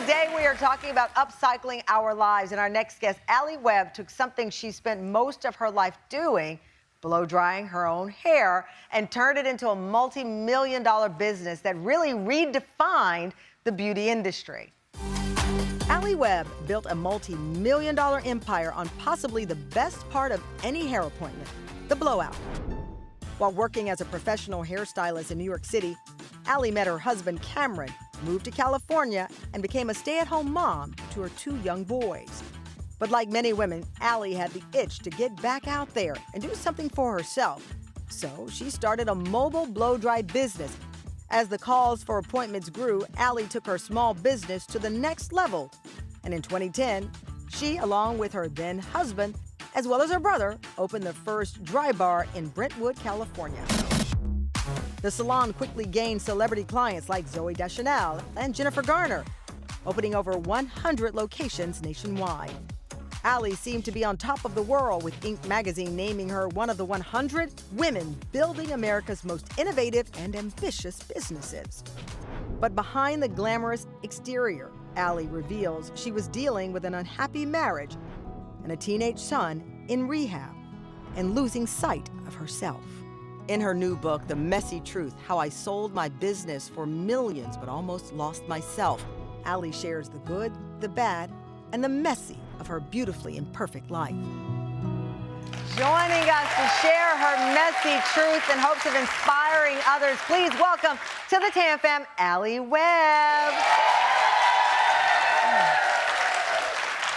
Today we are talking about upcycling our lives. And our next guest, Alli Webb, took something she spent most of her life doing, blow drying her own hair, and turned it into a multi-million-dollar business that really redefined the beauty industry. Alli Webb built a multi-million-dollar empire on possibly the best part of any hair appointment, the blowout. While working as a professional hairstylist in New York City, Alli met her husband, Cameron, moved to California, and became a stay-at-home mom to her 2 young boys. But like many women, Alli had the itch to get back out there and do something for herself. So she started a mobile blow-dry business. As the calls for appointments grew, Alli took her small business to the next level. And in 2010, she, along with her then husband, as well as her brother, opened the first Drybar in Brentwood, California. The salon quickly gained celebrity clients like Zooey Deschanel and Jennifer Garner, opening over 100 locations nationwide. Alli seemed to be on top of the world, with Inc. magazine naming her one of the 100 women building America's most innovative and ambitious businesses. But behind the glamorous exterior, Alli reveals she was dealing with an unhappy marriage and a teenage son in rehab and losing sight of herself. In her new book, The Messy Truth, How I Sold My Business for Millions but Almost Lost Myself, Alli shares the good, the bad, and the messy of her beautifully imperfect life. Joining us to share her messy truth in hopes of inspiring others, please welcome to the Tam Fam, Alli Webb.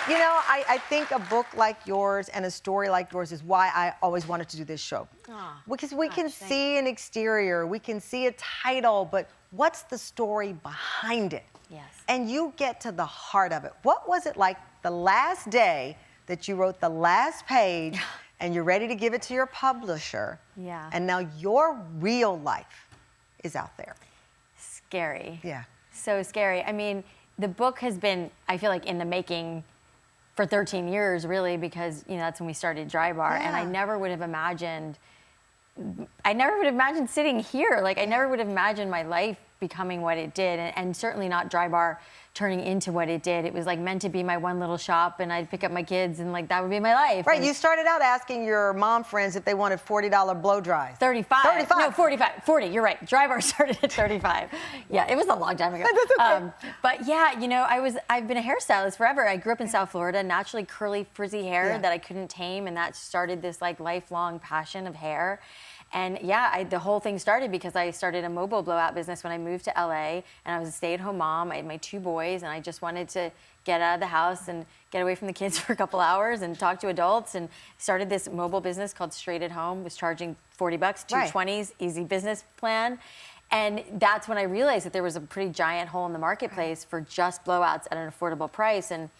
You know, I think a book like yours and a story like yours is why I always wanted to do this show. Because we can see an exterior, we can see a title, but what's the story behind it? Yes. And you get to the heart of it. What was it like the last day that you wrote the last page and you're ready to give it to your publisher? Yeah. And now your real life is out there. Scary. Yeah. So scary. I mean, the book has been, I feel like, in the making for 13 years, really, because, you know, that's when we started Drybar. Yeah. And I never would have imagined sitting here. Like, I never would have imagined my life becoming what it did, and certainly not Drybar turning into what it did. It was like meant to be my one little shop, and I'd pick up my kids, and like that would be my life. Right, and you started out asking your mom friends if they wanted $40 blow dries. 35. 35. No, 45. 40, you're right. Drybar started at 35. Yeah, it was a long time ago. That's okay. But yeah, you know, I've been a hairstylist forever. I grew up in South Florida, naturally curly, frizzy hair that I couldn't tame, and that started this like lifelong passion of hair. And yeah, the whole thing started because I started a mobile blowout business when I moved to LA, and I was a stay-at-home mom. I had my 2 boys, and I just wanted to get out of the house and get away from the kids for a couple hours and talk to adults, and started this mobile business called Straight at Home. Was charging $40, 220s, easy business plan. And that's when I realized that there was a pretty giant hole in the marketplace for just blowouts at an affordable price. And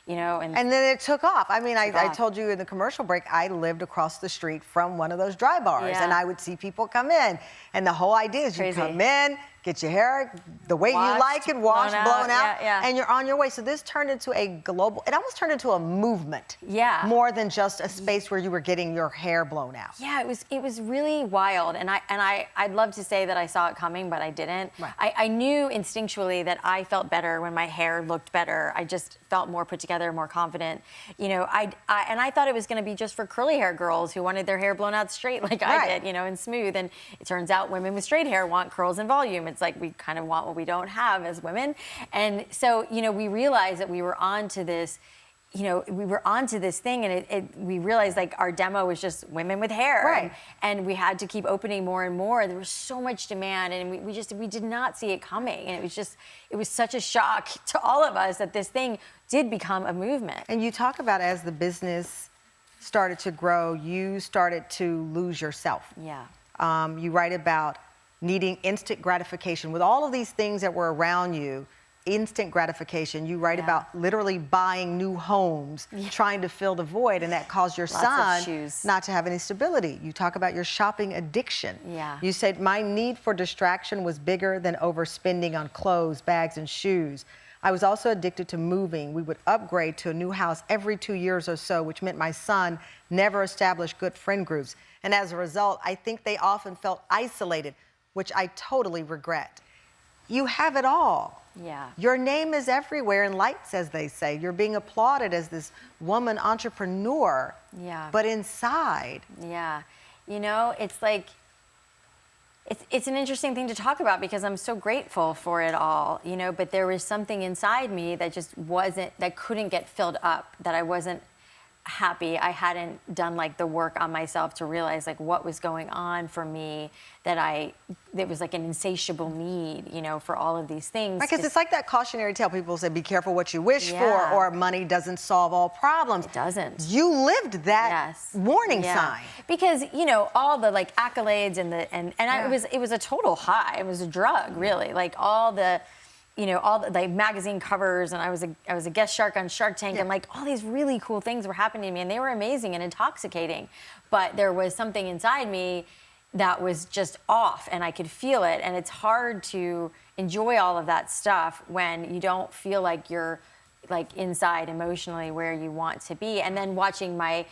you know, and then it took off. I mean, I told you in the commercial break, I lived across the street from one of those dry bars, and I would see people come in. And the whole idea is you come in, get your hair the way you like it, washed, blown out, and you're on your way. So this turned into a global, it almost turned into a movement. Yeah. More than just a space where you were getting your hair blown out. Yeah, it was really wild. And I'd love to say that I saw it coming, but I didn't. Right. I knew instinctually that I felt better when my hair looked better. I just felt more put together, more confident. You know, I thought it was going to be just for curly hair girls who wanted their hair blown out straight like I did, you know, and smooth. And it turns out women with straight hair want curls and volume. It's like we kind of want what we don't have as women. And so, you know, we realized that we were onto this, you know, we were onto this thing, and we realized like our demo was just women with hair. Right. And we had to keep opening more and more. There was so much demand, and we did not see it coming. And it was such a shock to all of us that this thing did become a movement. And you talk about as the business started to grow, you started to lose yourself. Yeah. You write about needing instant gratification. With all of these things that were around you, instant gratification. You write about literally buying new homes, trying to fill the void, and that caused your son not to have any stability. You talk about your shopping addiction. Yeah. You said, my need for distraction was bigger than overspending on clothes, bags, and shoes. I was also addicted to moving. We would upgrade to a new house every 2 years or so, which meant my son never established good friend groups. And as a result, I think they often felt isolated, which I totally regret. you have it all. Yeah. Your name is everywhere in lights, as they say. You're being applauded as this woman entrepreneur. Yeah. But inside. Yeah. You know, it's like, it's an interesting thing to talk about because I'm so grateful for it all, you know, but there was something inside me that just that couldn't get filled up, that I wasn't happy. I hadn't done like the work on myself to realize like what was going on for me, there was like an insatiable need, you know, for all of these things. Because it's like that cautionary tale. People say, be careful what you wish for, Yeah. or money doesn't solve all problems. It doesn't. You lived that warning sign. Because, you know, all the like accolades it was a total high. It was a drug, really. Like all the, you know, all the like magazine covers, and I was a guest shark on Shark Tank, and like all these really cool things were happening to me, and they were amazing and intoxicating. But there was something inside me that was just off, and I could feel it. And it's hard to enjoy all of that stuff when you don't feel like you're like inside emotionally where you want to be. And then watching my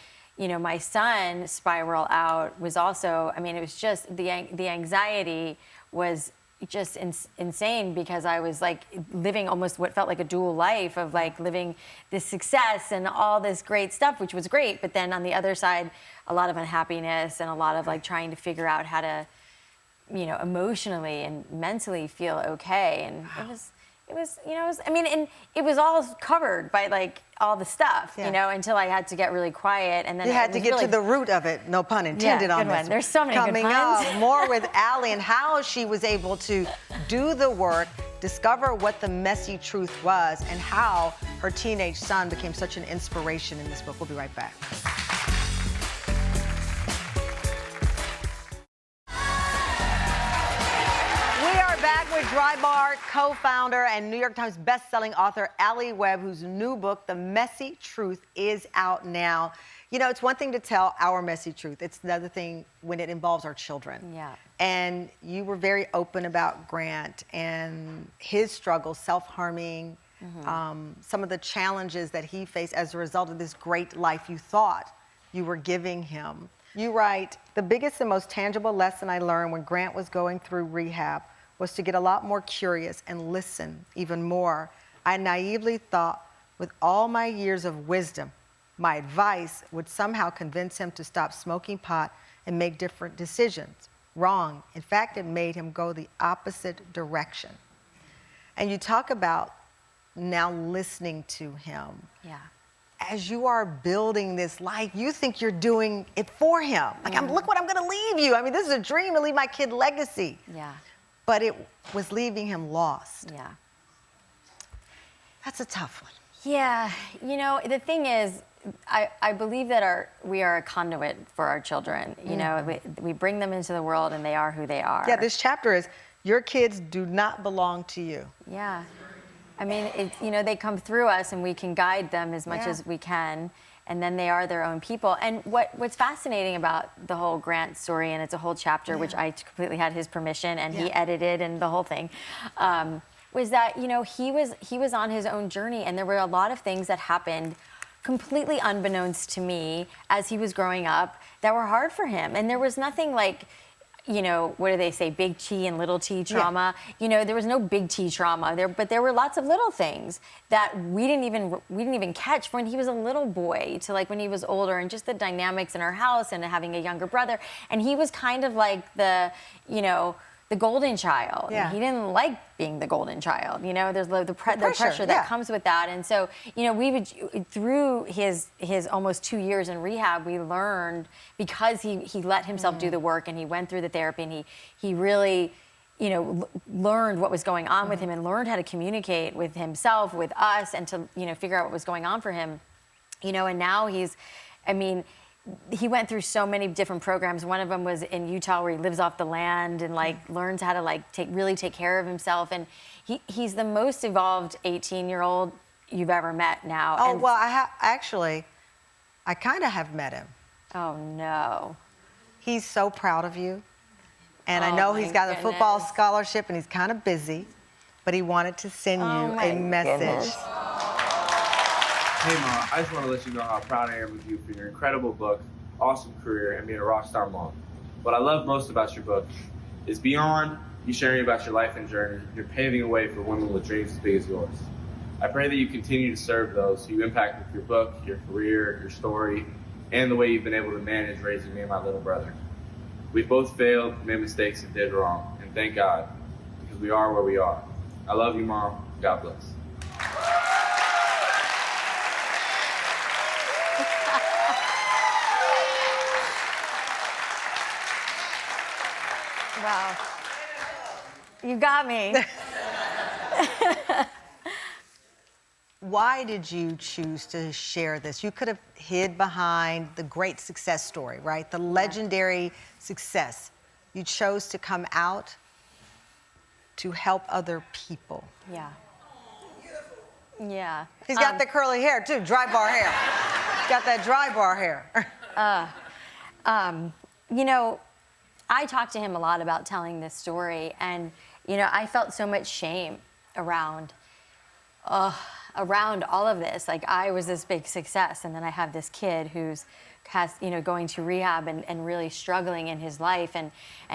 son spiral out was also, I mean, it was just the anxiety was just insane, because I was like living almost what felt like a dual life of like living this success and all this great stuff, which was great. But then on the other side, a lot of unhappiness and a lot of like trying to figure out how to, you know, emotionally and mentally feel okay. And it was, you know, and it was all covered by like all the stuff, you know, until I had to get really quiet. And then you had to get to the root of it, no pun intended on this. There's so many Coming good puns. up, more with Alli and how she was able to do the work, discover what the messy truth was, and how her teenage son became such an inspiration in this book. We'll be right back. Back with Drybar co-founder and New York Times bestselling author Alli Webb, whose new book, The Messy Truth, is out now. You know, it's one thing to tell our messy truth. It's another thing when it involves our children. Yeah. And you were very open about Grant and his struggles, self-harming, some of the challenges that he faced as a result of this great life you thought you were giving him. You write, the biggest and most tangible lesson I learned when Grant was going through rehab was to get a lot more curious and listen even more. I naively thought with all my years of wisdom, my advice would somehow convince him to stop smoking pot and make different decisions. Wrong. In fact, it made him go the opposite direction. And you talk about now listening to him. Yeah. As you are building this life, you think you're doing it for him. Like, look what I'm gonna leave you. I mean, this is a dream to leave my kid legacy. Yeah. But it was leaving him lost. Yeah. That's a tough one. Yeah, you know, the thing is, I believe that we are a conduit for our children. You know, we bring them into the world and they are who they are. Yeah, this chapter is, your kids do not belong to you. Yeah. I mean, you know, they come through us and we can guide them as much as we can. And then they are their own people. And what's fascinating about the whole Grant story, and it's a whole chapter, which I completely had his permission and he edited and the whole thing, was that, you know, he was on his own journey, and there were a lot of things that happened completely unbeknownst to me as he was growing up that were hard for him. And there was nothing like, you know, what do they say, big T and little T trauma. You know, there was no big T trauma there, but there were lots of little things that we didn't even catch when he was a little boy to like when he was older, and just the dynamics in our house and having a younger brother. And he was kind of like the, you know, the golden child. Yeah. He didn't like being the golden child. You know, there's the pressure that comes with that. And so, you know, we would, through his almost 2 years in rehab, we learned, because he let himself do the work and he went through the therapy, and he really, you know, learned what was going on with him and learned how to communicate with himself, with us, and to, you know, figure out what was going on for him. You know, and now he went through so many different programs. One of them was in Utah, where he lives off the land and like learns how to like really take care of himself. And he's the most evolved 18-year-old you've ever met now. Oh, and well, I kind of have met him. Oh no. He's so proud of you. And I know he's got a football scholarship and he's kind of busy, but he wanted to send you a message. Hey, Mom, I just want to let you know how proud I am of you for your incredible book, awesome career, and being a rock star mom. What I love most about your book is beyond You sharing about your life and journey, you're paving a way for women with dreams as big as yours. I pray that you continue to serve those who you impact with your book, your career, your story, and the way you've been able to manage raising me and my little brother. We've both failed, made mistakes, and did wrong, and thank God, because we are where we are. I love you, Mom. God bless. Wow. You got me. Why did you choose to share this? You could have hid behind the great success story, right? The legendary success. You chose to come out to help other people. Yeah. Yeah. He's got the curly hair, too, Drybar hair. Got that Drybar hair. You know, I talked to him a lot about telling this story, and, you know, I felt so much shame around all of this. Like, I was this big success, and then I have this kid who's going to rehab and really struggling in his life, and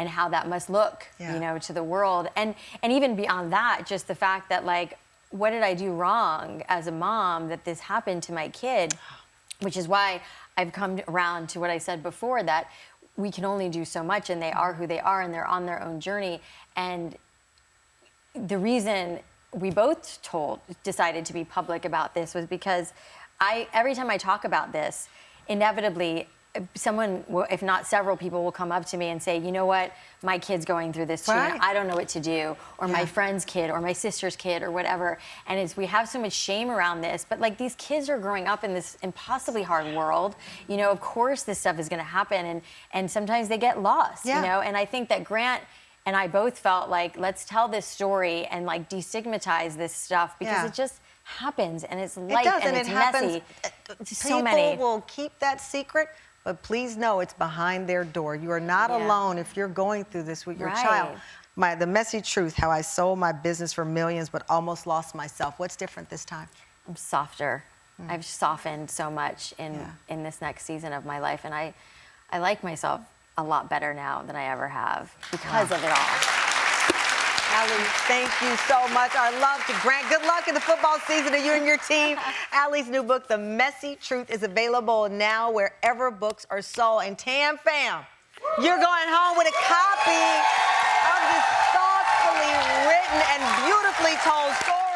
how that must look, you know, to the world. And even beyond that, just the fact that, like, what did I do wrong as a mom that this happened to my kid? Which is why I've come around to what I said before, that we can only do so much, and they are who they are, and they're on their own journey. And the reason we both decided to be public about this was because every time I talk about this, inevitably someone, if not several people, will come up to me and say, you know what, my kid's going through this too, and I don't know what to do, or my friend's kid, or my sister's kid, or whatever. And we have so much shame around this, but like, these kids are growing up in this impossibly hard world. You know, of course this stuff is gonna happen, and sometimes they get lost, you know? And I think that Grant and I both felt like, let's tell this story and like destigmatize this stuff, because it just happens, and it's life, and it's messy. So many people will keep that secret, but please know it's behind their door. You are not alone if you're going through this with your child. The messy truth, how I sold my business for millions but almost lost myself. What's different this time? I'm softer. I've softened so much in this next season of my life, and I like myself a lot better now than I ever have because of it all. Alli, thank you so much. Our love to Grant. Good luck in the football season to you and your team. Alli's new book, The Messy Truth, is available now wherever books are sold. And Tam Fam, you're going home with a copy of this thoughtfully written and beautifully told story.